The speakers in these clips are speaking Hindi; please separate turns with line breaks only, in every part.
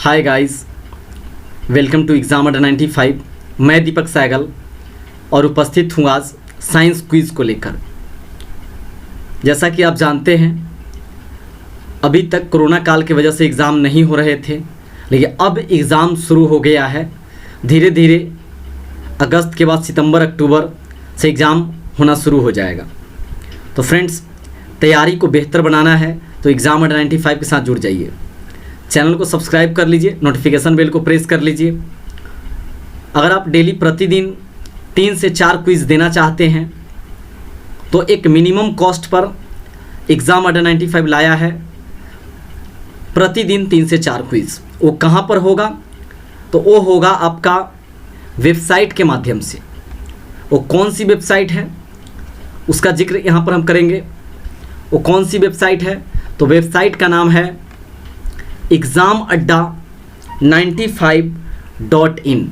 Hi guys, welcome to exam under 95। मैं दीपक सहगल और उपस्थित हूँ आज साइंस क्विज़ को लेकर। जैसा कि आप जानते हैं, अभी तक कोरोना काल की वजह से एग्ज़ाम नहीं हो रहे थे, लेकिन अब एग्ज़ाम शुरू हो गया है। धीरे धीरे अगस्त के बाद सितंबर अक्टूबर से एग्ज़ाम होना शुरू हो जाएगा। तो फ्रेंड्स, तैयारी को बेहतर बनाना है तो एग्ज़ाम अंडर 95 के साथ जुड़ जाइए। चैनल को सब्सक्राइब कर लीजिए, नोटिफिकेशन बेल को प्रेस कर लीजिए। अगर आप डेली प्रतिदिन 3 से 4 क्विज़ देना चाहते हैं तो एक minimum cost per exam under 95 लाया है। प्रतिदिन 3 से 4 क्विज़। वो कहाँ पर होगा? तो वो होगा आपका वेबसाइट के माध्यम से। वो कौन सी वेबसाइट है उसका जिक्र यहाँ पर हम करेंगे। वो कौन सी वेबसाइट है? तो वेबसाइट का नाम है exam-95.in।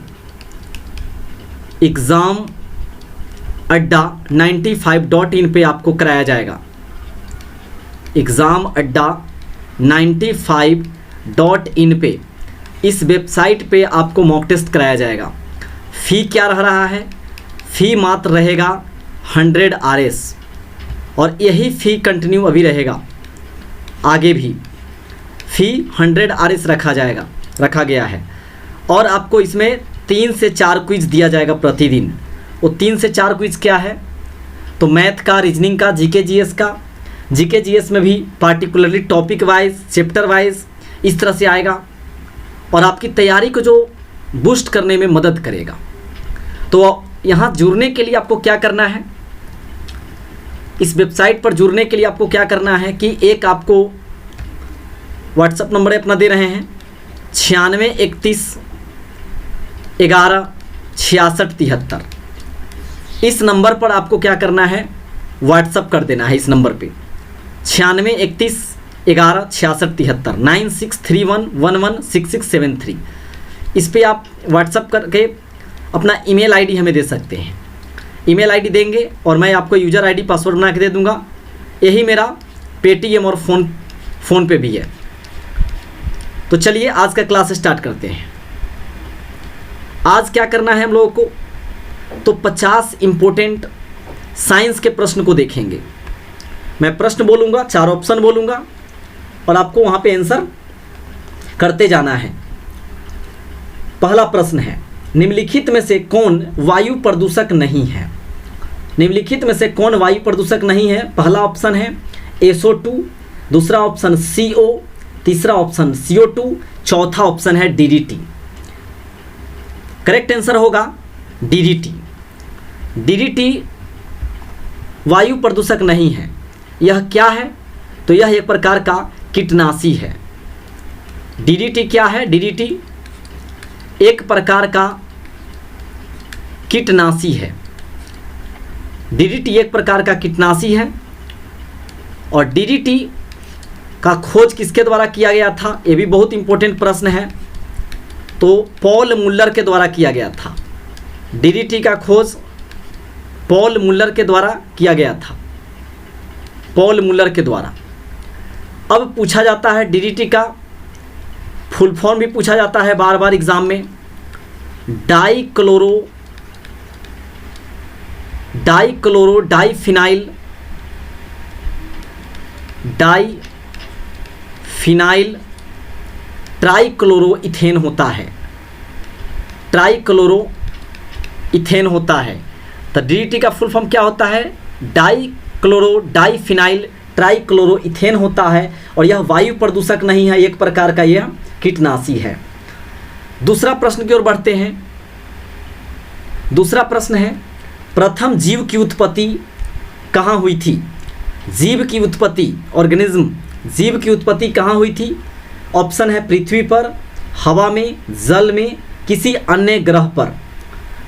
exam-95.in पे आपको कराया जाएगा। exam-95.in पे, इस वेबसाइट पे आपको मॉक टेस्ट कराया जाएगा। फ़ी क्या रह रहा है? फ़ी मात्र रहेगा 100 RS और यही फ़ी कंटिन्यू अभी रहेगा, आगे भी फ़ी 100 RS रखा गया है। और आपको इसमें 3 से 4 क्विज़ दिया जाएगा प्रतिदिन। वो 3 से 4 क्विज़ क्या है? तो मैथ का, रीजनिंग का, जीके जीएस का। जीके जीएस में भी particularly topic wise, chapter wise इस तरह से आएगा और आपकी तैयारी को जो बूस्ट करने में मदद करेगा। तो यहाँ जुड़ने के लिए आपको क्या करना है? इस वेबसाइट पर जुड़ने के लिए आपको क्या करना है कि एक आपको व्हाट्सएप नंबर अपना दे रहे हैं 9631116673। इस नंबर पर आपको क्या करना है? व्हाट्सएप कर देना है इस नंबर पे 9631116673 9631116673। इस पे आप व्हाट्सएप करके अपना ईमेल आईडी हमें दे सकते हैं। ईमेल आईडी देंगे और मैं आपको यूज़र आईडी पासवर्ड बना के दे दूंगा। यही मेरा पेटीएम और फ़ोन पे भी है। तो चलिए आज का क्लास स्टार्ट करते हैं। आज क्या करना है हम लोगों को? तो 50 इम्पोर्टेंट साइंस के प्रश्न को देखेंगे। मैं प्रश्न बोलूँगा, 4 ऑप्शन बोलूँगा और आपको वहाँ पे आंसर करते जाना है। पहला प्रश्न है, निम्नलिखित में से कौन वायु प्रदूषक नहीं है? निम्नलिखित में से कौन वायु प्रदूषक नहीं है? पहला ऑप्शन है SO2, दूसरा ऑप्शन CO, तीसरा ऑप्शन CO2, चौथा ऑप्शन है DDT। करेक्ट आंसर होगा DDT। DDT वायु प्रदूषक नहीं है। यह क्या है? तो यह एक प्रकार का कीटनाशी है। DDT क्या है? DDT एक प्रकार का कीटनाशी है। DDT एक प्रकार का कीटनाशी है और DDT का खोज किसके द्वारा किया गया था? ये भी बहुत इंपॉर्टेंट प्रश्न है। तो पॉल मुल्लर के द्वारा किया गया था। DDT का खोज पॉल मुल्लर के द्वारा किया गया था। पॉल मुल्लर के द्वारा। अब पूछा जाता है DDT का फुल फॉर्म भी पूछा जाता है बार बार एग्जाम में। डाइफिनाइल ट्राइक्लोरोइथेन होता है। ट्राइक्लोरोइथेन होता है। तो DDT का फुल फॉर्म क्या होता है? डाइफिनाइल ट्राइक्लोरोइथेन होता है और यह वायु प्रदूषक नहीं है, एक प्रकार का यह कीटनाशी है। दूसरा प्रश्न की ओर बढ़ते हैं। दूसरा प्रश्न है, प्रथम जीव की उत्पत्ति कहाँ हुई थी? जीव की उत्पत्ति, ऑर्गेनिज्म, जीव की उत्पत्ति कहाँ हुई थी? ऑप्शन है पृथ्वी पर, हवा में, जल में, किसी अन्य ग्रह पर।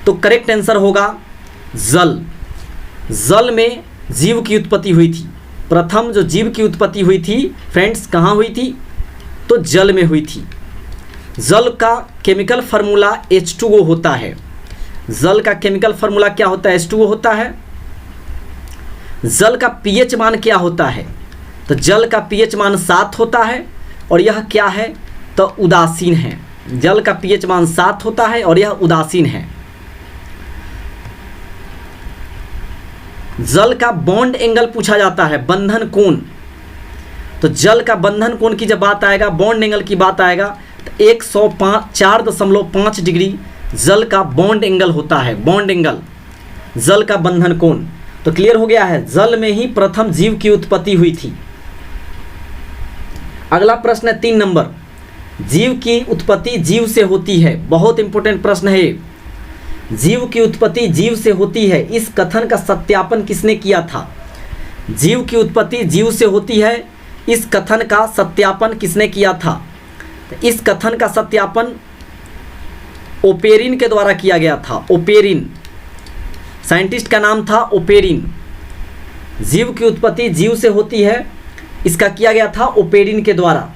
तो करेक्ट आंसर होगा जल। जल में जीव की उत्पत्ति हुई थी। प्रथम जो जीव की उत्पत्ति हुई थी फ्रेंड्स, कहाँ हुई थी? तो जल में हुई थी। जल का केमिकल फार्मूला H2O होता है। जल का केमिकल फार्मूला क्या होता है? H2O होता है। जल का pH मान क्या होता है? तो जल का pH मान 7 होता है और यह क्या है? तो उदासीन है। जल का pH मान 7 होता है और यह उदासीन है। जल का बॉन्ड एंगल पूछा जाता है, बंधन कोण। तो जल का बंधन कोण की जब बात आएगा, बॉन्ड एंगल की बात आएगा, तो 104.5 डिग्री जल का बॉन्ड एंगल होता है। बॉन्ड एंगल जल का बंधन कोण। तो क्लियर हो गया है, जल में ही प्रथम जीव की उत्पत्ति हुई थी। अगला प्रश्न है 3 नंबर, जीव की उत्पत्ति जीव से होती है। बहुत इंपॉर्टेंट प्रश्न है ये। जीव की उत्पत्ति जीव से होती है, इस कथन का सत्यापन किसने किया था? जीव की उत्पत्ति जीव से होती है, इस कथन का सत्यापन किसने किया था? तो इस कथन का सत्यापन ओपेरिन के द्वारा किया गया था। ओपेरिन, साइंटिस्ट का नाम था ओपेरिन। जीव की उत्पत्ति जीव से होती है, इसका किया गया था ओपेरिन के द्वारा।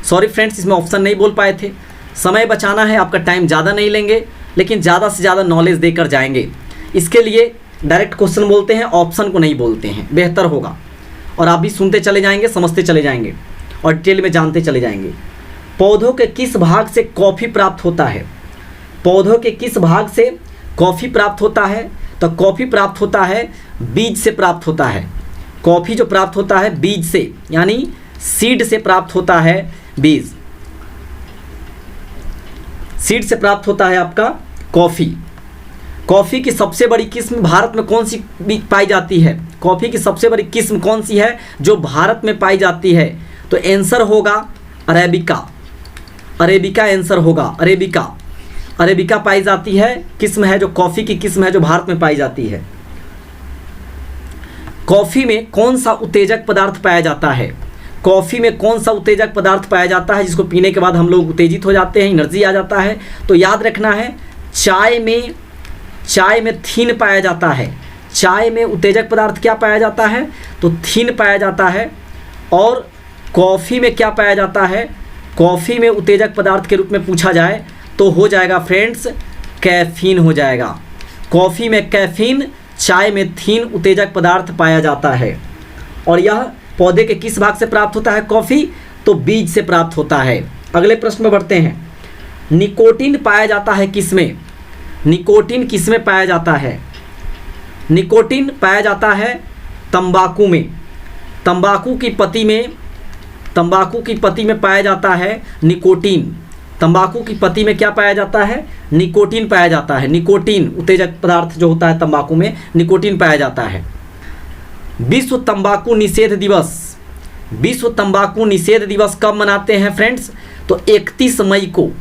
सॉरी फ्रेंड्स, इसमें ऑप्शन नहीं बोल पाए थे। समय बचाना है, आपका टाइम ज़्यादा नहीं लेंगे, लेकिन ज़्यादा से ज़्यादा नॉलेज देकर जाएंगे। इसके लिए डायरेक्ट क्वेश्चन बोलते हैं, ऑप्शन को नहीं बोलते हैं, बेहतर होगा। और आप भी सुनते चले जाएंगे, समझते चले जाएंगे और डिटेल में जानते चले जाएंगे। पौधों के किस भाग से कॉफ़ी प्राप्त होता है? पौधों के किस भाग से कॉफ़ी प्राप्त होता है? तो कॉफ़ी प्राप्त होता है बीज से प्राप्त होता है। कॉफ़ी जो प्राप्त होता है बीज से, यानी सीड से प्राप्त होता है। बीज, सीड से प्राप्त होता है आपका कॉफ़ी। कॉफ़ी की सबसे बड़ी किस्म भारत में कौन सी पाई जाती है? कॉफ़ी की सबसे बड़ी किस्म कौन सी है जो भारत में पाई जाती है? तो आंसर होगा अरेबिका। अरेबिका आंसर होगा, अरेबिका। अरेबिका पाई जाती है, किस्म है जो कॉफ़ी की किस्म है जो भारत में पाई जाती है। कॉफ़ी में कौन सा उत्तेजक पदार्थ पाया जाता है? कॉफ़ी में कौन सा उत्तेजक पदार्थ पाया जाता है जिसको पीने के बाद हम लोग उत्तेजित हो जाते हैं, एनर्जी आ जाता है? तो याद रखना है, चाय में थीन पाया जाता है। चाय में उत्तेजक पदार्थ क्या पाया जाता है? तो थीन पाया जाता है। और कॉफ़ी में क्या पाया जाता है? कॉफ़ी में उत्तेजक पदार्थ के रूप में पूछा जाए तो हो जाएगा फ्रेंड्स कैफीन हो जाएगा। कॉफ़ी में कैफीन, चाय में थीन उत्तेजक पदार्थ पाया जाता है। और यह पौधे के किस भाग से प्राप्त होता है कॉफ़ी? तो बीज से प्राप्त होता है। अगले प्रश्न में बढ़ते हैं। निकोटीन पाया जाता है किसमें? निकोटीन किसमें पाया जाता है? निकोटीन पाया जाता है तंबाकू में। तंबाकू की पत्ती में पाया जाता है निकोटीन। तंबाकू की पत्ती में क्या पाया जाता है? निकोटीन पाया जाता है। निकोटीन उत्तेजक पदार्थ जो होता है तंबाकू में, निकोटीन पाया जाता है। विश्व तंबाकू निषेध दिवस, विश्व तंबाकू निषेध दिवस कब मनाते हैं फ्रेंड्स? तो 31 मई को,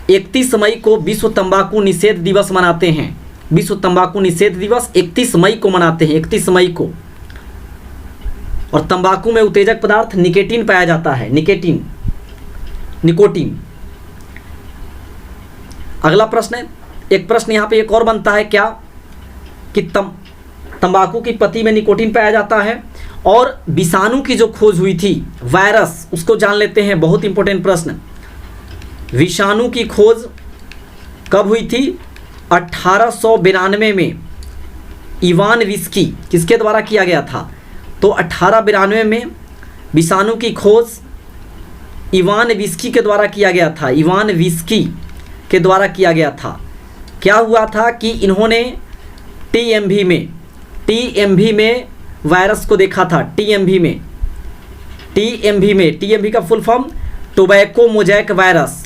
31 मई को विश्व तंबाकू निषेध दिवस मनाते हैं। विश्व तंबाकू निषेध दिवस 31 मई को मनाते हैं, 31 मई को। और तंबाकू में उत्तेजक पदार्थ निकोटीन पाया जाता है, निकोटीन। अगला प्रश्न है, एक प्रश्न यहाँ पे एक और बनता है क्या कि तंबाकू की पत्ती में निकोटीन पाया जाता है और विषाणु की जो खोज हुई थी, वायरस, उसको जान लेते हैं। बहुत इंपॉर्टेंट प्रश्न। विषाणु की खोज कब हुई थी? 1892 में इवान विस्की, किसके द्वारा किया गया था? तो 1892 में विषाणु की खोज इवान विस्की के द्वारा किया गया था। इवान विस्की के द्वारा किया गया था। क्या हुआ था कि इन्होंने टीएमवी में वायरस को देखा था। टीएमवी का full form tobacco mosaic virus.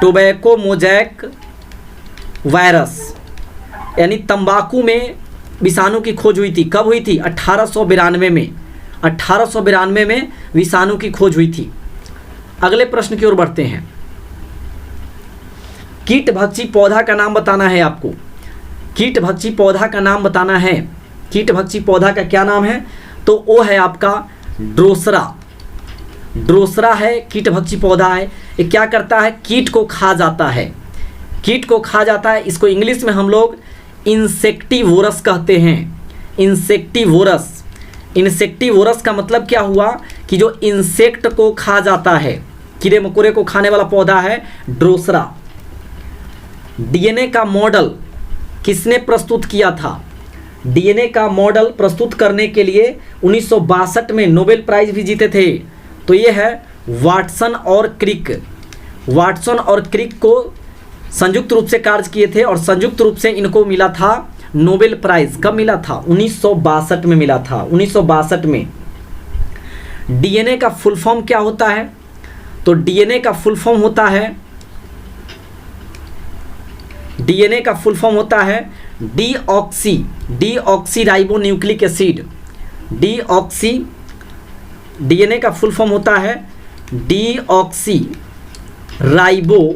Tobacco mosaic virus, यानी तंबाकू में विषाणु की खोज हुई थी। कब हुई थी? 1892 में। 1892 में विषाणु की खोज हुई थी। अगले प्रश्न की ओर बढ़ते हैं। कीटभक्षी पौधा का नाम बताना है आपको। कीटभक्षी पौधा का नाम बताना है। कीटभक्षी पौधा का क्या नाम है? तो वो है आपका ड्रोसरा। ड्रोसरा है कीटभक्षी पौधा है। ये क्या करता है? कीट को खा जाता है। कीट को खा जाता है। इसको इंग्लिश में हम लोग इंसेक्टिवोरस कहते हैं। इंसेक्टिवोरस। इंसेक्टिवोरस का मतलब क्या हुआ कि जो इंसेक्ट को खा जाता है, कीड़े मकोड़े को खाने वाला पौधा है ड्रोसरा। डीएनए का मॉडल किसने प्रस्तुत किया था? डीएनए का मॉडल प्रस्तुत करने के लिए 1962 में नोबेल प्राइज भी जीते थे। तो ये है वाटसन और क्रिक। वाटसन और क्रिक को संयुक्त रूप से कार्य किए थे और संयुक्त रूप से इनको मिला था नोबेल प्राइज। कब मिला था? 1962 में मिला था, 1962 में। डीएनए का फुल फॉर्म क्या होता है? तो डीएनए का फुल फॉर्म होता है, डीएनए का फुल फॉर्म होता है deoxy ribo nucleic acid. DNA का फुल फॉर्म होता है डीऑक्सी राइबो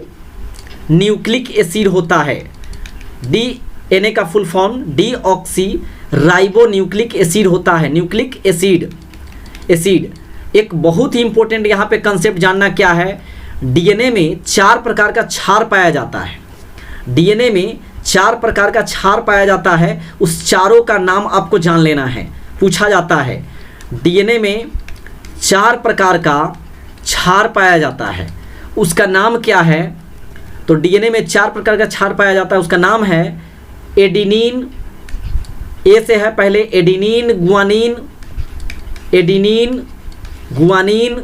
न्यूक्लिक एसिड होता है। डीएनए का full form deoxy ribo nucleic acid होता है। न्यूक्लिक एसिड एक बहुत ही इंपॉर्टेंट यहाँ पे कंसेप्ट जानना क्या है, डीएनए में 4 प्रकार का क्षार पाया जाता है। डीएनए में 4 प्रकार का क्षार पाया जाता है, उस चारों का नाम आपको जान लेना है। पूछा जाता है डीएनए में 4 प्रकार का क्षार पाया जाता है, उसका नाम क्या है? तो डीएनए में 4 प्रकार का क्षार पाया जाता है, उसका नाम है एडिनिन। ए से है पहले एडिनिन, गुआनिन,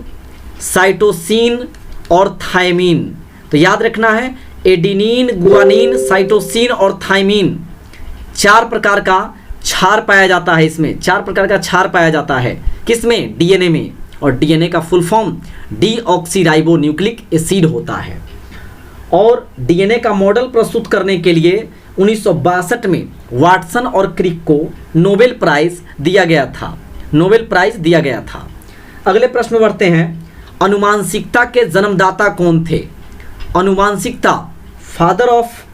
साइटोसिन और थायमिन। तो याद रखना है एडिनिन, गुआनिन, साइटोसिन और थायमिन 4 प्रकार का क्षार पाया जाता है। इसमें 4 प्रकार का क्षार पाया जाता है, किसमें? डीएनए में। और डीएनए का full form deoxyribo nucleic acid होता है। और डीएनए का मॉडल प्रस्तुत करने के लिए 1962 में वाटसन और क्रिक को नोबेल प्राइज दिया गया था, नोबेल प्राइज दिया गया था। अगले प्रश्न में बढ़ते हैं, अनुवांशिकता के जन्मदाता कौन थे? अनुवांशिकता, फादर ऑफ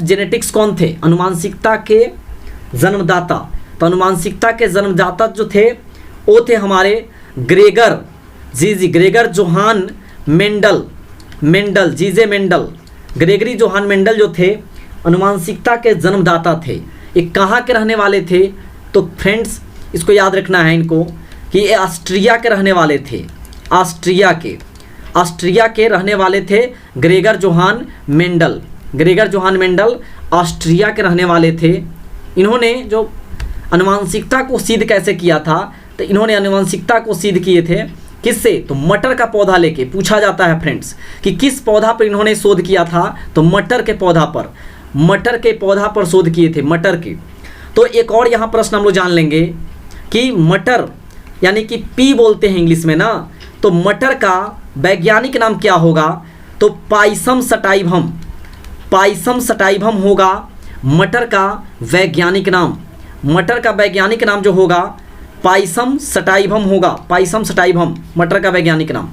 जेनेटिक्स कौन थे? अनुवांशिकता के जन्मदाता। तो अनुवांशिकता के जन्मदाता जो थे वो थे हमारे Gregor Johan Mendel, Gregory Johan Mendel जो थे अनुवांशिकता के जन्मदाता थे। ये कहाँ के रहने वाले थे? तो फ्रेंड्स इसको याद रखना है इनको कि ये ऑस्ट्रिया के रहने वाले थे। ऑस्ट्रिया के रहने वाले थे ग्रेगर जोहान मेंडल ऑस्ट्रिया के रहने वाले थे। इन्होंने जो अनुवांशिकता को सिद्ध कैसे किया था? तो इन्होंने अनुवांशिकता को सिद्ध किए थे किससे? तो मटर का पौधा लेके। पूछा जाता है फ्रेंड्स कि किस पौधा पर इन्होंने शोध किया था? तो मटर के पौधा पर शोध किए थे, मटर के। तो एक और यहाँ प्रश्न हम लोग जान लेंगे कि मटर यानी कि पी बोलते हैं इंग्लिश में ना, तो मटर का वैज्ञानिक नाम क्या होगा? तो पाइसम सटाइवम होगा मटर का वैज्ञानिक नाम जो होगा पाइसम सटाइवम होगा। मटर का वैज्ञानिक नाम।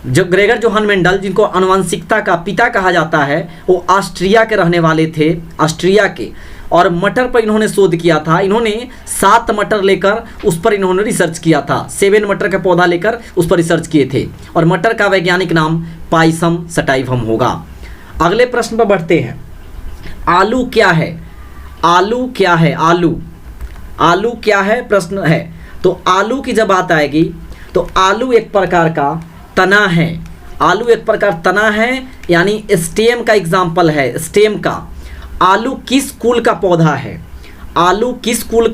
जो ग्रेगर जोहान मेंडल जिनको आनुवंशिकता का पिता कहा जाता है वो ऑस्ट्रिया के रहने वाले थे, ऑस्ट्रिया के। और मटर पर इन्होंने शोध किया था। इन्होंने 7 मटर लेकर उस पर इन्होंने रिसर्च किया था, 7 मटर का पौधा लेकर उस पर रिसर्च किए थे। और मटर का वैज्ञानिक नाम पाइसम सटाइवम होगा। अगले प्रश्न पर बढ़ते हैं, आलू क्या है? आलू क्या है प्रश्न है। तो आलू की जब बात आएगी तो आलू एक प्रकार का तना है, यानी स्टेम का एग्जाम्पल है, स्टेम का। आलू किस कुल का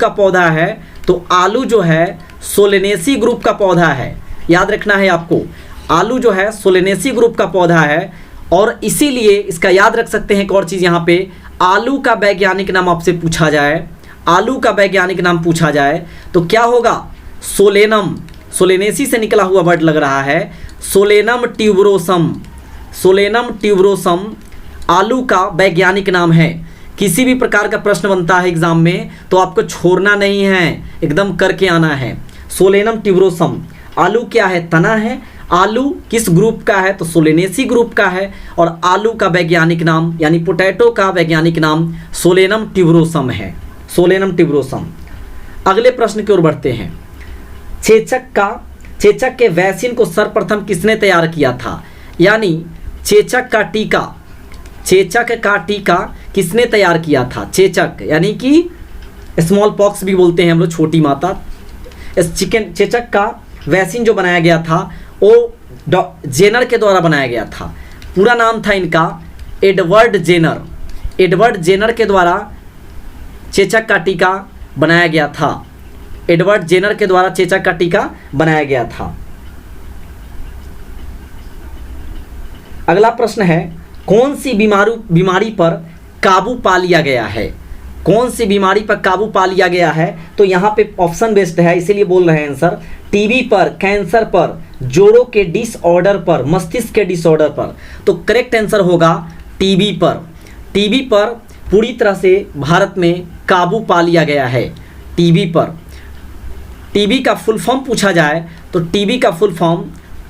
पौधा है? तो आलू जो है सोलेनेसी ग्रुप का पौधा है। याद रखना है आपको, आलू जो है सोलेनेसी ग्रुप का पौधा है। और इसीलिए इसका याद रख सकते हैं एक और चीज़ यहाँ पे, आलू का वैज्ञानिक नाम आपसे पूछा जाए, तो क्या होगा? सोलेनेसी से निकला हुआ वर्ड लग रहा है, सोलेनम ट्यूबरोसम आलू का वैज्ञानिक नाम है। किसी भी प्रकार का प्रश्न बनता है एग्जाम में तो आपको छोड़ना नहीं है, एकदम करके आना है। सोलेनम ट्यूबरोसम आलू क्या है? तना है। आलू किस ग्रुप का है? तो सोलेनेसी ग्रुप का है। और आलू का वैज्ञानिक नाम यानी पोटैटो का वैज्ञानिक नाम सोलेनम ट्यूबरोसम है, सोलेनम ट्यूबरोसम। अगले प्रश्न की ओर बढ़ते हैं, चेचक के वैक्सीन को सर्वप्रथम किसने तैयार किया था? यानी चेचक का टीका किसने तैयार किया था? चेचक यानी कि स्मॉल पॉक्स भी बोलते हैं हम लोग, छोटी माता। चेचक का वैक्सीन जो बनाया गया था वो जेनर के द्वारा बनाया गया था। पूरा नाम था इनका एडवर्ड जेनर के द्वारा चेचक का टीका बनाया गया था। एडवर्ड जेनर के द्वारा चेचक का टीका बनाया गया था। अगला प्रश्न है, कौन सी बीमारी पर काबू पा लिया गया है? कौन सी बीमारी पर काबू पा लिया गया है? तो यहाँ पे ऑप्शन बेस्ड है, इसीलिए बोल रहे हैं आंसर। टीबी पर, कैंसर पर, जोड़ों के डिसऑर्डर पर, मस्तिष्क के डिसऑर्डर पर। तो करेक्ट आंसर होगा टीबी पर। टीबी पर पूरी तरह से भारत में काबू पा लिया गया है। टीबी पर, टीबी का फुल फॉर्म पूछा जाए तो टीबी का फुल फॉर्म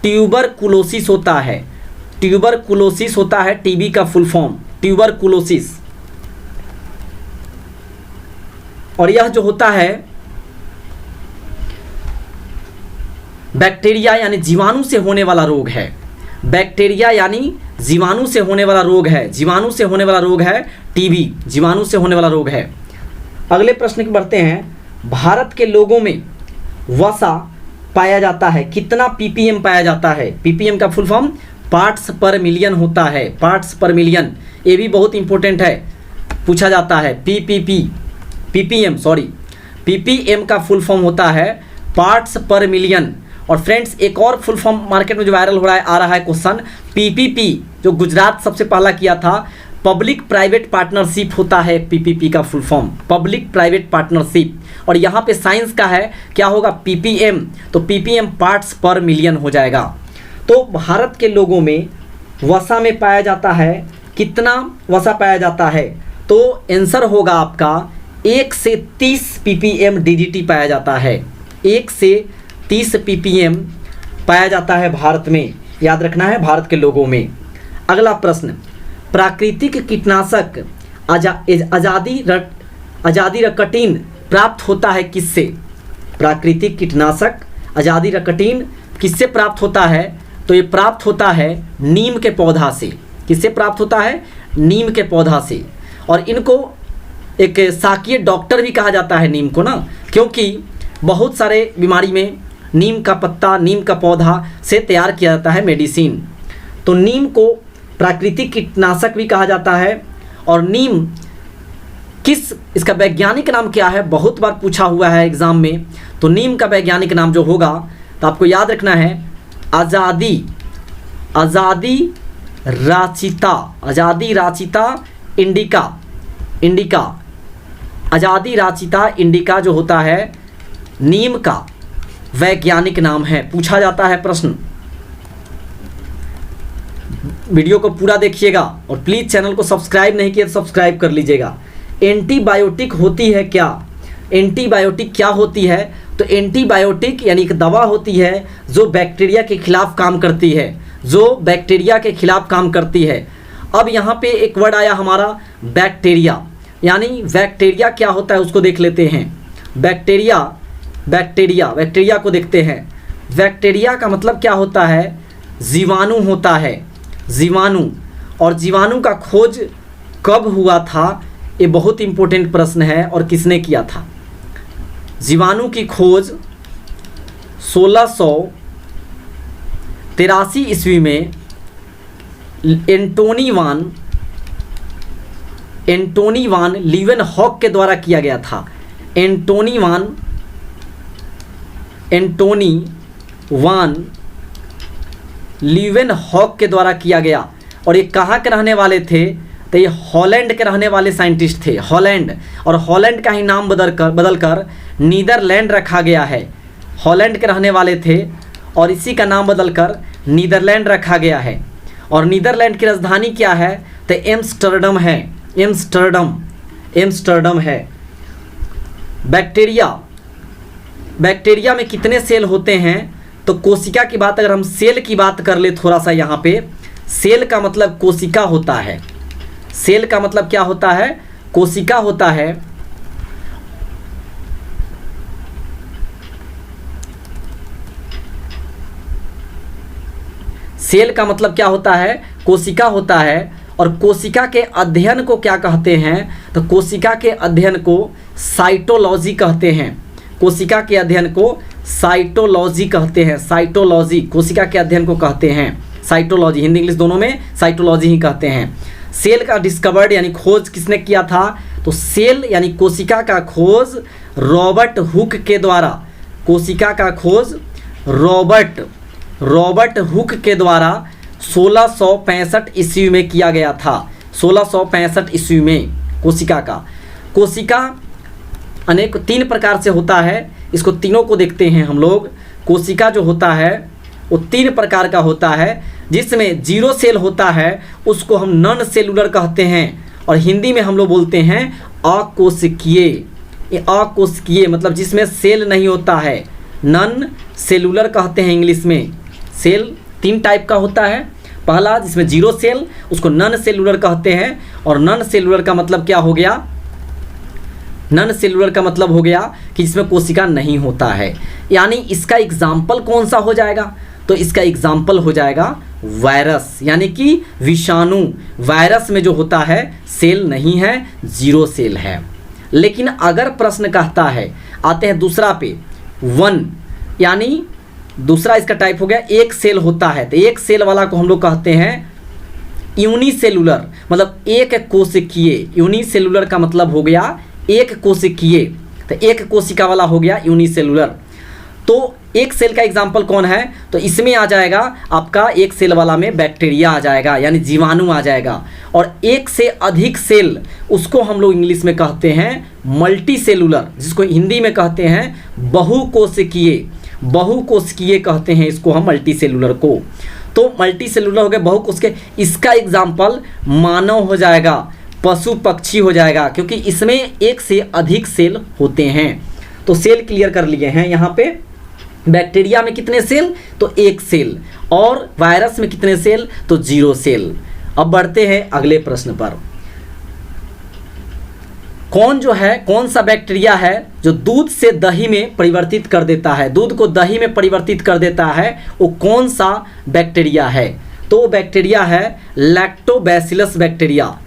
ट्यूबरकुलोसिस होता है। ट्यूबरकुलोसिस होता है टीबी का फुल फॉर्म, ट्यूबरकुलोसिस। और यह जो होता है बैक्टीरिया यानी जीवाणु से होने वाला रोग है। बैक्टीरिया यानी जीवाणु से होने वाला रोग है। जीवाणु से होने वाला रोग है टीबी, जीवाणु से होने वाला रोग है। अगले प्रश्न की बढ़ते हैं। भारत के लोगों में वसा पाया जाता है, कितना पीपीएम पाया जाता है? पीपीएम का फुल फॉर्म पार्ट्स पर मिलियन होता है। पार्ट्स पर मिलियन, ये भी बहुत इंपॉर्टेंट है, पूछा जाता है। पीपीएम का फुल फॉर्म होता है पार्ट्स पर मिलियन। और फ्रेंड्स, एक और फुल फॉर्म मार्केट में जो वायरल हो रहा है, आ रहा है क्वेश्चन, पीपीपी, जो गुजरात सबसे पहला किया था, पब्लिक प्राइवेट पार्टनरशिप होता है पीपीपी का full form, public private partnership. और यहाँ पे साइंस का है, क्या होगा? पीपीएम। तो पीपीएम पार्ट्स पर मिलियन हो जाएगा। तो भारत के लोगों में वसा में पाया जाता है, कितना वसा पाया जाता है? तो आंसर होगा आपका 1 से 30 ppm DDT पाया जाता है। 1 से 30 ppm पाया जाता है भारत में, याद रखना है, भारत के लोगों में। अगला प्रश्न, प्राकृतिक कीटनाशक अजादिरकटिन प्राप्त होता है किससे? प्राकृतिक कीटनाशक अजादिरकटिन किससे प्राप्त होता है? तो ये प्राप्त होता है नीम के पौधा से। किससे प्राप्त होता है? नीम के पौधा से। और इनको एक शाकीय डॉक्टर भी कहा जाता है नीम को ना, क्योंकि बहुत सारे बीमारी में नीम का पत्ता, नीम का पौधा से तैयार किया जाता है मेडिसिन। तो नीम को प्राकृतिक कीटनाशक भी कहा जाता है। और नीम इसका वैज्ञानिक नाम क्या है? बहुत बार पूछा हुआ है एग्जाम में। तो नीम का वैज्ञानिक नाम जो होगा, तो आपको याद रखना है, आज़ादी राचिता इंडिका। आज़ादी राचिता इंडिका जो होता है नीम का वैज्ञानिक नाम है, पूछा जाता है प्रश्न। वीडियो को पूरा देखिएगा और प्लीज़ चैनल को सब्सक्राइब नहीं किया तो सब्सक्राइब कर लीजिएगा। एंटीबायोटिक होती है क्या? एंटीबायोटिक क्या होती है? तो एंटीबायोटिक यानी एक दवा होती है जो बैक्टीरिया के खिलाफ काम करती है, जो बैक्टीरिया के खिलाफ काम करती है। अब यहाँ पे एक वर्ड आया हमारा बैक्टीरिया, यानी बैक्टीरिया क्या होता है उसको देख लेते हैं। बैक्टीरिया को देखते हैं। बैक्टीरिया का मतलब क्या होता है? जीवाणु होता है, जीवाणु। और जीवाणु का खोज कब हुआ था? ये बहुत इंपॉर्टेंट प्रश्न है। और किसने किया था? जीवाणु की खोज 1683 ईस्वी में एंटोनी वान लीवेनहॉक के द्वारा किया गया था। एंटोनी वान लीवेनहॉक के द्वारा किया गया। और ये कहाँ के रहने वाले थे? तो ये हॉलैंड के रहने वाले साइंटिस्ट थे, हॉलैंड। और हॉलैंड का ही नाम बदलकर नीदरलैंड रखा गया है। हॉलैंड के रहने वाले थे और इसी का नाम बदलकर नीदरलैंड रखा गया है। और नीदरलैंड की राजधानी क्या है? तो एम्स्टर्डम है, एम्स्टर्डम है। बैक्टीरिया में कितने सेल होते हैं? तो कोशिका की बात, अगर हम सेल की बात कर ले थोड़ा सा, यहाँ पे सेल का मतलब कोशिका होता है। सेल का मतलब क्या होता है? कोशिका होता है। सेल का मतलब क्या होता है? कोशिका होता है। और कोशिका के अध्ययन को क्या कहते हैं? तो कोशिका के अध्ययन को साइटोलॉजी कहते हैं। कोशिका के अध्ययन को साइटोलॉजी कहते हैं। साइटोलॉजी कोशिका के अध्ययन को कहते हैं, साइटोलॉजी। हिंदी इंग्लिश दोनों में साइटोलॉजी ही कहते हैं। सेल का डिस्कवर्ड यानी खोज किसने किया था? तो सेल यानी कोशिका का खोज रॉबर्ट हुक के द्वारा, कोशिका का खोज रॉबर्ट हुक के द्वारा 1665 ईस्वी में किया गया था। 1665 ईस्वी में कोशिका अनेक 3 प्रकार से होता है, इसको तीनों को देखते हैं हम लोग। कोशिका जो होता है वो 3 प्रकार का होता है, जिसमें 0 सेल होता है उसको हम नॉन सेलुलर कहते हैं, और हिंदी में हम लोग बोलते हैं अकोशिकीय। ये अकोशिकीय मतलब जिसमें सेल नहीं होता है, नॉन सेलुलर कहते हैं इंग्लिश में। सेल 3 टाइप का होता है, पहला जिसमें 0 सेल उसको नॉन सेलुलर कहते हैं, और नॉन सेलुलर का मतलब क्या हो गया, नॉन सेलुलर का मतलब हो गया कि जिसमें कोशिका नहीं होता है। यानी इसका एग्जाम्पल कौन सा हो जाएगा, तो इसका एग्जाम्पल हो जाएगा वायरस, यानी कि विषाणु। वायरस में जो होता है सेल नहीं है, 0 सेल है। लेकिन अगर प्रश्न कहता है, आते हैं दूसरा पे, 1 यानी दूसरा इसका टाइप हो गया 1 सेल होता है, तो 1 सेल वाला को हम लोग कहते हैं यूनिसेलुलर, मतलब एक कोशिकीय। यूनिसेलुलर का मतलब हो गया एक कोशिकीय, तो एक कोशिका वाला हो गया यूनिसेलुलर। तो 1 सेल का एग्जाम्पल कौन है, तो इसमें आ जाएगा आपका 1 सेल वाला में बैक्टीरिया आ जाएगा, यानी जीवाणु आ जाएगा। और 1 से अधिक सेल उसको हम लोग इंग्लिश में कहते हैं मल्टी सेलुलर, जिसको हिंदी में कहते हैं बहुकोशिकीय। बहुकोशिकीय कहते हैं इसको हम मल्टी सेलुलर को। तो मल्टी सेलुलर हो गया बहुकोशिकीय। इसका एग्जाम्पल मानव हो जाएगा, पशु पक्षी हो जाएगा, क्योंकि इसमें 1 से अधिक सेल होते हैं। तो सेल क्लियर कर लिए हैं यहाँ पे। बैक्टीरिया में कितने सेल, तो 1 सेल, और वायरस में कितने सेल, तो 0 सेल। अब बढ़ते हैं अगले प्रश्न पर। कौन सा बैक्टीरिया है जो दूध से दही में परिवर्तित कर देता है, दूध को दही में परिवर्तित कर देता है, वो कौन सा बैक्टीरिया है, तो बैक्टीरिया है लैक्टोबैसिलस बैक्टीरिया।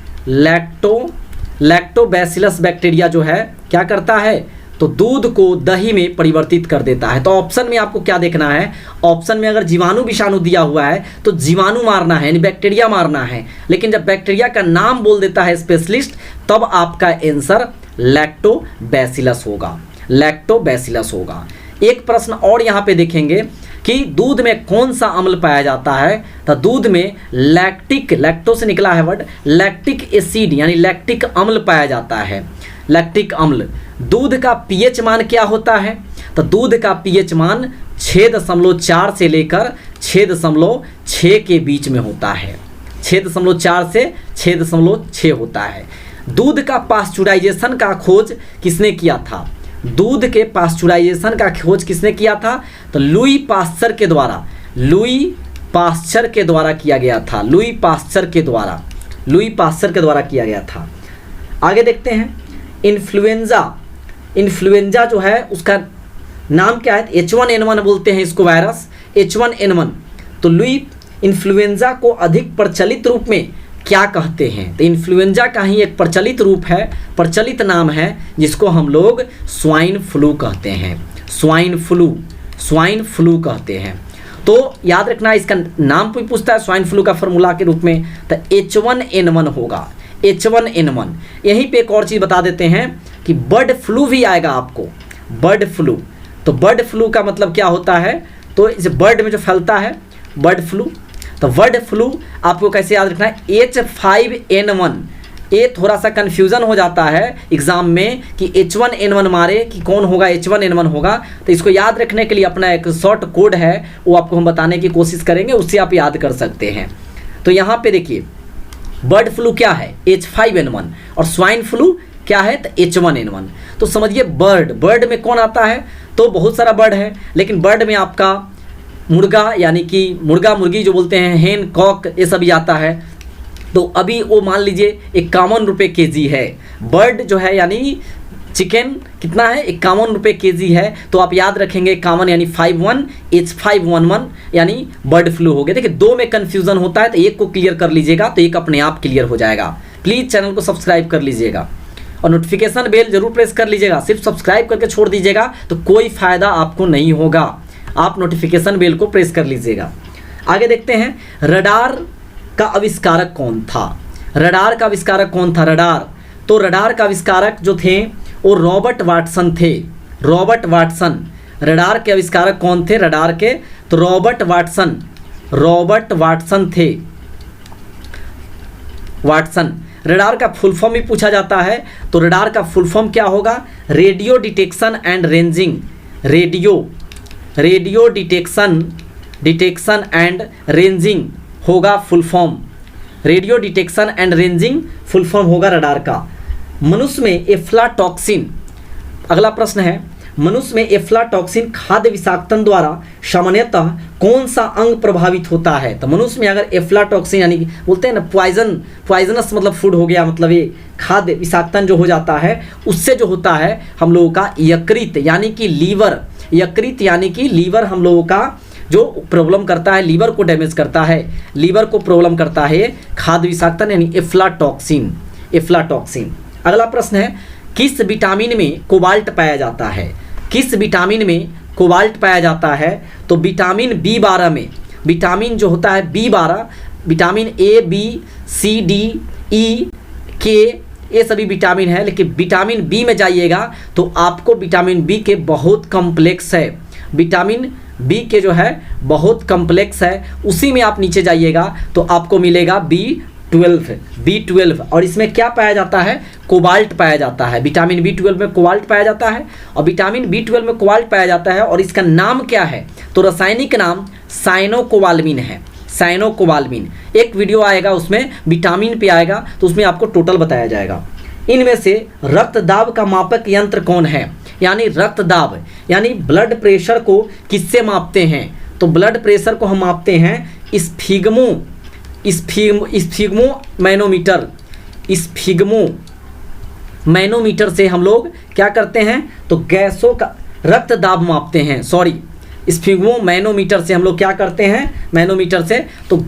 लैक्टोबैसिलस बैक्टीरिया जो है क्या करता है, तो दूध को दही में परिवर्तित कर देता है। तो ऑप्शन में आपको क्या देखना है, ऑप्शन में अगर जीवाणु विषाणु दिया हुआ है तो जीवाणु मारना है, यानी बैक्टीरिया मारना है। लेकिन जब बैक्टीरिया का नाम बोल देता है स्पेशलिस्ट, तब आपका आंसर लैक्टोबैसिलस होगा, लैक्टोबैसिलस होगा। एक प्रश्न और यहाँ पे देखेंगे कि दूध में कौन सा अम्ल पाया जाता है, तो दूध में लैक्टो से निकला है वर्ड, लैक्टिक एसिड यानी लैक्टिक अम्ल पाया जाता है। लैक्टिक अम्ल। दूध का पीएच मान क्या होता है, तो दूध का पीएच मान 6.4 से लेकर 6.6 के बीच में होता है। 6.4 से 6.6 होता है। दूध का पास्चुराइजेशन का खोज किसने किया था, दूध के पास्चुराइजेशन का खोज किसने किया था, तो लुई पास्चर के द्वारा, लुई पास्चर के द्वारा किया गया था। लुई पास्चर के द्वारा किया गया था। आगे देखते हैं इन्फ्लुएंजा जो है उसका नाम क्या है, H1N1 बोलते हैं इसको वायरस, H1N1। तो लुई इन्फ्लुएंजा को अधिक प्रचलित रूप में क्या कहते हैं, तो इन्फ्लुएंजा का ही एक प्रचलित रूप है, प्रचलित नाम है, जिसको हम लोग स्वाइन फ्लू कहते हैं। स्वाइन फ्लू कहते हैं। तो याद रखना, इसका नाम भी पूछता है स्वाइन फ्लू का फॉर्मूला के रूप में, तो H1N1 होगा, H1N1। यहीं पे एक और चीज़ बता देते हैं कि बर्ड फ्लू भी आएगा आपको, बर्ड फ्लू। तो बर्ड फ्लू का मतलब क्या होता है, तो इस बर्ड में जो फैलता है बर्ड फ्लू, तो बर्ड फ्लू आपको कैसे याद रखना है, H5N1। ये थोड़ा सा कन्फ्यूज़न हो जाता है एग्ज़ाम में कि H1N1 मारे कि कौन होगा, H1N1 होगा। तो इसको याद रखने के लिए अपना एक शॉर्ट कोड है, वो आपको हम बताने की कोशिश करेंगे, उससे आप याद कर सकते हैं। तो यहाँ पे देखिए बर्ड फ्लू क्या है, H5N1, और स्वाइन फ्लू क्या है, तो H1N1। तो समझिए बर्ड में कौन आता है, तो बहुत सारा बर्ड है, लेकिन बर्ड में आपका मुर्गा यानी कि मुर्गा मुर्गी जो बोलते हैं, हेन कॉक, ये सभी आता है। तो अभी वो मान लीजिए 51 रुपये केजी है बर्ड जो है, यानी चिकन कितना है, 51 रुपये केजी है। तो आप याद रखेंगे 51 यानी 51, H5N1 यानी बर्ड फ्लू हो गया। देखिए 2 में कन्फ्यूज़न होता है, तो एक को क्लियर कर लीजिएगा तो एक अपने आप क्लियर हो जाएगा। प्लीज़ चैनल को सब्सक्राइब कर लीजिएगा और नोटिफिकेशन बेल जरूर प्रेस कर लीजिएगा। सिर्फ सब्सक्राइब करके छोड़ दीजिएगा तो कोई फ़ायदा आपको नहीं होगा, आप नोटिफिकेशन बेल को प्रेस कर लीजिएगा। आगे देखते हैं रडार का आविष्कारक कौन था, रडार का आविष्कारक कौन था, रडार। तो रडार का आविष्कारक जो थे वो रॉबर्ट वाटसन थे। रॉबर्ट वाटसन रडार के आविष्कारक कौन थे? रडार के तो रॉबर्ट वाटसन थे। वाटसन। रडार का फुल फॉर्म भी पूछा जाता है, तो रडार का फुल फॉर्म क्या होगा? Radio detection and ranging. Radio detection and ranging होगा full form. Radio detection and ranging full form होगा रडार का। मनुष्य में एफ्लाटॉक्सिन, अगला प्रश्न है, मनुष्य में एफ्लाटॉक्सिन खाद्य विषाक्तन द्वारा सामान्यतः कौन सा अंग प्रभावित होता है? तो मनुष्य में अगर एफ्लाटॉक्सिन यानी कि बोलते हैं ना पॉइजनस मतलब फूड हो गया, मतलब ये खाद्य विषाक्तन जो हो जाता है, उससे जो होता है हम लोगों का यकृत यानी कि लीवर, यकृत यानी कि लीवर हम लोगों का जो प्रॉब्लम करता है, लीवर को डैमेज करता है, लीवर को प्रॉब्लम करता है खाद्य विषाक्तन यानी एफ्लाटॉक्सिन। अगला प्रश्न है, किस विटामिन में कोबाल्ट पाया जाता है? किस विटामिन में कोबाल्ट पाया जाता है? तो विटामिन B12 में, विटामिन जो होता है B12, vitamin A, B, C, D, E, K, ये सभी विटामिन है, लेकिन विटामिन बी में जाइएगा तो आपको विटामिन बी के बहुत कम्प्लेक्स है, विटामिन बी के जो है बहुत कम्प्लेक्स है, उसी में आप नीचे जाइएगा तो आपको मिलेगा B12, और इसमें क्या पाया जाता है? कोबाल्ट पाया जाता है। विटामिन B12 में कोबाल्ट पाया जाता है, और विटामिन B12 में कोबाल्ट पाया जाता है, और इसका नाम क्या है? तो रासायनिक नाम साइनोकोबाल्मिन है। साइनोकोबाल्मिन, एक वीडियो आएगा उसमें विटामिन पे आएगा, तो उसमें आपको टोटल बताया जाएगा। इनमें से रक्तदाब का मापक यंत्र कौन है? यानी रक्तदाब यानी ब्लड प्रेशर को किससे मापते हैं? तो ब्लड प्रेशर को हम मापते हैं मैनोमीटर से हम लोग क्या करते हैं? तो गैसों का रक्तदाब मापते हैं, मैनोमीटर से हम लोग क्या करते हैं? मैनोमीटर से तो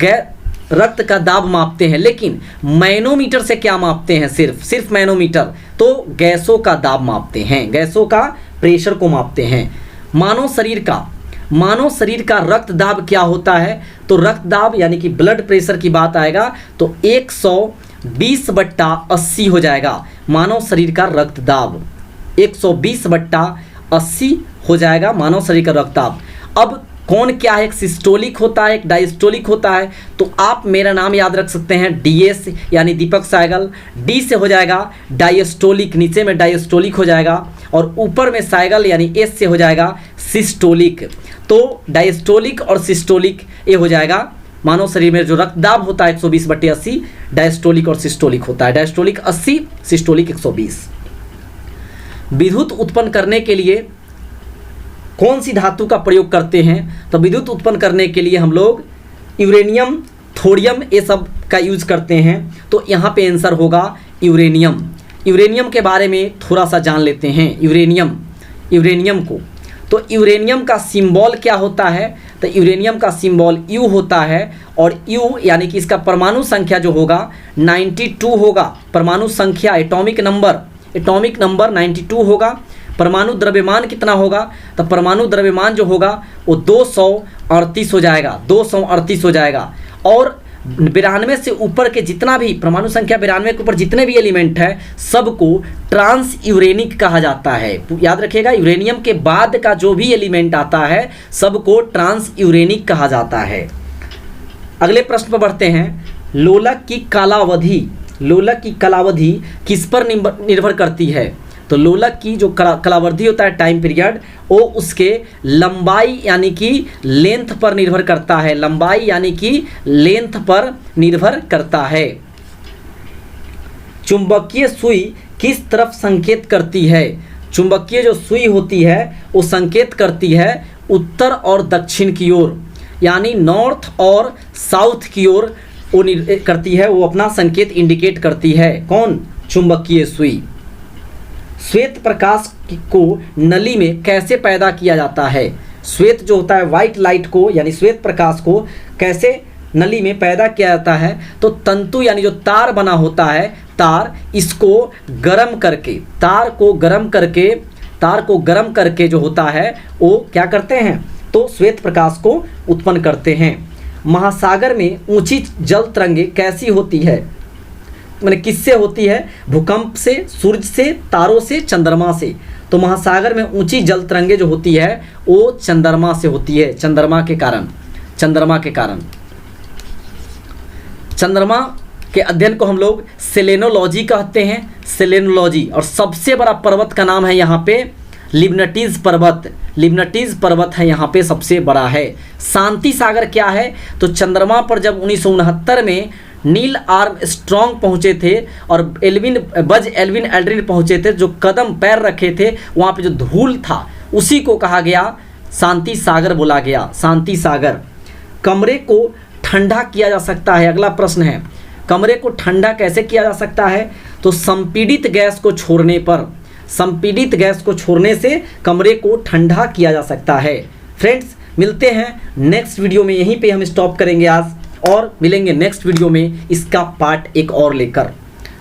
रक्त का दाब मापते हैं, लेकिन मैनोमीटर से क्या मापते हैं? सिर्फ मैनोमीटर, तो गैसों का दाब मापते हैं, गैसों का प्रेशर को मापते हैं। मानव शरीर का रक्तदाब क्या होता है? तो रक्तदाब यानी कि ब्लड प्रेशर की बात आएगा तो 120/80 हो जाएगा। मानव शरीर का रक्तदाब 120/80 हो जाएगा मानव शरीर का रक्तदाब। अब कौन क्या है? एक सिस्टोलिक होता है, एक डायस्टोलिक होता है। तो आप मेरा नाम याद रख सकते हैं DS यानी दीपक साइगल। D से हो जाएगा डायस्टोलिक, नीचे में डायस्टोलिक हो जाएगा, और ऊपर में साइगल यानी S से हो जाएगा सिस्टोलिक। तो डायस्टोलिक और सिस्टोलिक ये हो जाएगा। मानव शरीर में जो रक्तदाब होता है 120/80 डायस्टोलिक और सिस्टोलिक होता है। Diastolic 80, systolic 120। विद्युत उत्पन्न करने के लिए कौन सी धातु का प्रयोग करते हैं? तो विद्युत उत्पन्न करने के लिए हम लोग यूरेनियम, थोरियम ये सब का यूज करते हैं। तो यहाँ पे आंसर होगा यूरेनियम। यूरेनियम के बारे में थोड़ा सा जान लेते हैं। यूरेनियम को, तो यूरेनियम का सिंबल क्या होता है? तो यूरेनियम का सिंबल U होता है, और U यानी कि इसका परमाणु संख्या जो होगा 92 होगा। परमाणु संख्या एटॉमिक नंबर 92 होगा। परमाणु द्रव्यमान कितना होगा? तो परमाणु द्रव्यमान जो होगा वो 238 हो जाएगा, 238 हो जाएगा। और 92 से ऊपर के जितना भी परमाणु संख्या 92 के ऊपर जितने भी एलिमेंट है सबको ट्रांस यूरेनिक कहा जाता है। याद रखिएगा, यूरेनियम के बाद का जो भी एलिमेंट आता है सबको ट्रांस यूरेनिक कहा जाता है। अगले प्रश्न पर बढ़ते हैं। लोलक की कालावधि किस पर निर्भर करती है? तो लोलक की जो कालावधि होता है, टाइम पीरियड, वो उसके लंबाई यानी कि लेंथ पर निर्भर करता है। लंबाई यानी कि लेंथ पर निर्भर करता है। चुंबकीय सुई किस तरफ संकेत करती है? चुंबकीय जो सुई होती है वो संकेत करती है उत्तर और दक्षिण की ओर, यानी नॉर्थ और साउथ की ओर वो करती है, वो अपना संकेत इंडिकेट करती है। कौन? चुंबकीय सुई। श्वेत प्रकाश को नली में कैसे पैदा किया जाता है? श्वेत जो होता है व्हाइट लाइट को यानी श्वेत प्रकाश को कैसे नली में पैदा किया जाता है? तो तंतु यानी जो तार बना होता है, तार, इसको गर्म करके, तार को गर्म करके जो होता है वो क्या करते हैं? तो श्वेत प्रकाश को उत्पन्न करते हैं। महासागर में ऊंची जल तरंगें कैसी होती है? मैंने किससे होती है? भूकंप से, सूरज से, तारों से, चंद्रमा से। तो महासागर में ऊंची जल तरंगे जो होती है वो चंद्रमा से होती है, चंद्रमा के कारण। चंद्रमा के अध्ययन को हम लोग सेलेनोलॉजी कहते हैं, सेलेनोलॉजी। और सबसे बड़ा पर्वत का नाम है यहाँ पे लिबनटीज पर्वत है यहाँ पे सबसे बड़ा है। शांति सागर क्या है? तो चंद्रमा पर जब 1969 में नील आर्मस्ट्रॉन्ग पहुँचे थे और बज एल्विन एल्ड्रिन पहुँचे थे, जो कदम पैर रखे थे वहाँ पे जो धूल था उसी को कहा गया शांति सागर बोला गया, शांति सागर। कमरे को ठंडा किया जा सकता है। अगला प्रश्न है, कमरे को ठंडा कैसे किया जा सकता है? तो संपीड़ित गैस को छोड़ने पर, संपीड़ित गैस को छोड़ने से कमरे को ठंडा किया जा सकता है। फ्रेंड्स, मिलते हैं नेक्स्ट वीडियो में। यहीं पे हम स्टॉप करेंगे आज और मिलेंगे नेक्स्ट वीडियो में इसका पार्ट एक और लेकर,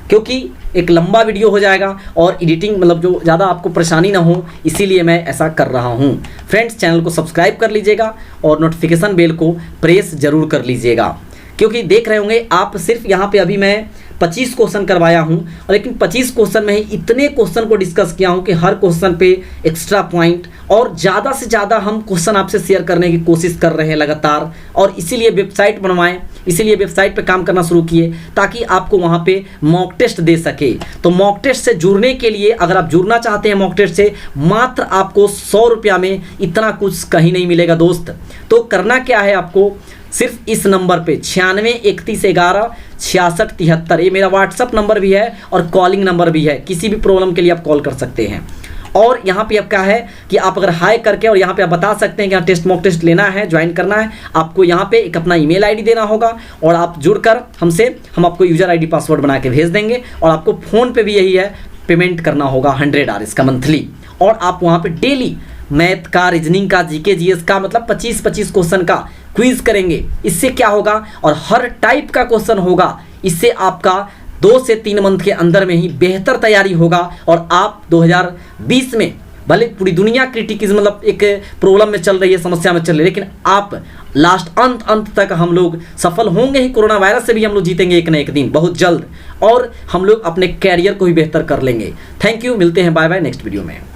क्योंकि एक लंबा वीडियो हो जाएगा और एडिटिंग मतलब जो ज़्यादा आपको परेशानी ना हो, इसीलिए मैं ऐसा कर रहा हूँ। फ्रेंड्स, चैनल को सब्सक्राइब कर लीजिएगा और नोटिफिकेशन बेल को प्रेस ज़रूर कर लीजिएगा, क्योंकि देख रहे होंगे आप सिर्फ यहाँ पे अभी मैं 25 क्वेश्चन करवाया हूँ, लेकिन 25 क्वेश्चन में ही इतने क्वेश्चन को डिस्कस किया हूँ कि हर क्वेश्चन पे एक्स्ट्रा पॉइंट और ज़्यादा से ज़्यादा हम क्वेश्चन आपसे शेयर करने की कोशिश कर रहे हैं लगातार। और इसीलिए वेबसाइट बनवाएं, इसीलिए वेबसाइट पे काम करना शुरू किए ताकि आपको वहाँ पे मॉक टेस्ट दे सके। तो मॉक टेस्ट से जुड़ने के लिए, अगर आप जुड़ना चाहते हैं मॉक टेस्ट से, मात्र आपको 100 रुपया में इतना कुछ कहीं नहीं मिलेगा दोस्त। तो करना क्या है आपको, सिर्फ इस नंबर पे 9631116673, ये मेरा व्हाट्सअप नंबर भी है और कॉलिंग नंबर भी है, किसी भी प्रॉब्लम के लिए आप कॉल कर सकते हैं। और यहाँ पे अब क्या है कि आप अगर हाई करके और यहाँ पे आप बता सकते हैं कि हाँ मॉक टेस्ट लेना है, ज्वाइन करना है, आपको यहाँ पे एक अपना ईमेल आईडी देना होगा और आप जुड़कर हमसे, हम आपको यूजर आईडी पासवर्ड बना के भेज देंगे। और आपको फ़ोन पे भी यही है, पेमेंट करना होगा 100 RS का मंथली। और आप वहाँ पे डेली मैथ का, रीजनिंग का, जीके जीएस का, मतलब 25-25 क्वेश्चन का क्विज करेंगे। इससे क्या होगा, और हर टाइप का क्वेश्चन होगा, इससे आपका 2 से 3 मंथ के अंदर में ही बेहतर तैयारी होगा और आप 2020 में, भले पूरी दुनिया क्रिटिकिज्म मतलब एक प्रॉब्लम में चल रही है, समस्या में चल रही है, लेकिन आप लास्ट अंत तक हम लोग सफल होंगे ही। कोरोना वायरस से भी हम लोग जीतेंगे एक न एक दिन, बहुत जल्द, और हम लोग अपने कैरियर को भी बेहतर कर लेंगे। थैंक यू, मिलते हैं, बाय बाय नेक्स्ट वीडियो में।